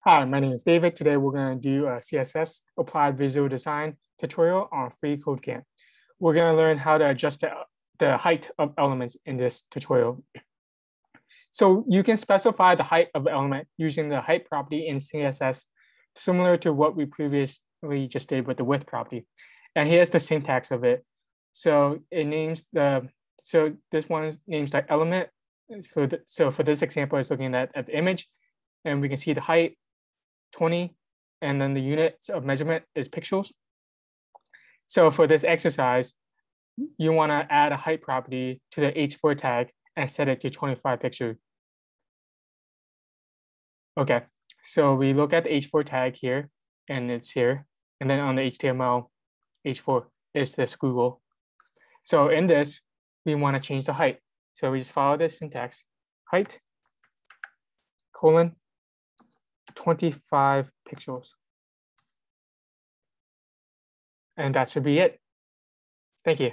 Hi, my name is David. Today we're going to do a CSS Applied Visual Design tutorial on freeCodeCamp. We're going to learn how to adjust the height of elements in this tutorial. So you can specify the height of the element using the height property in CSS, similar to what we previously just did with the width property. And here's the syntax of it. So it names this one names the element. So for this example, it's looking at the image, and we can see the height 20, and then the unit of measurement is pixels. So for this exercise, you want to add a height property to the h4 tag and set it to 25 pixels. Okay, so we look at the h4 tag here, and it's here. And then on the HTML, h4 is this Google. So in this, we want to change the height. So we just follow this syntax, height, colon, 25 pixels. And that should be it. Thank you.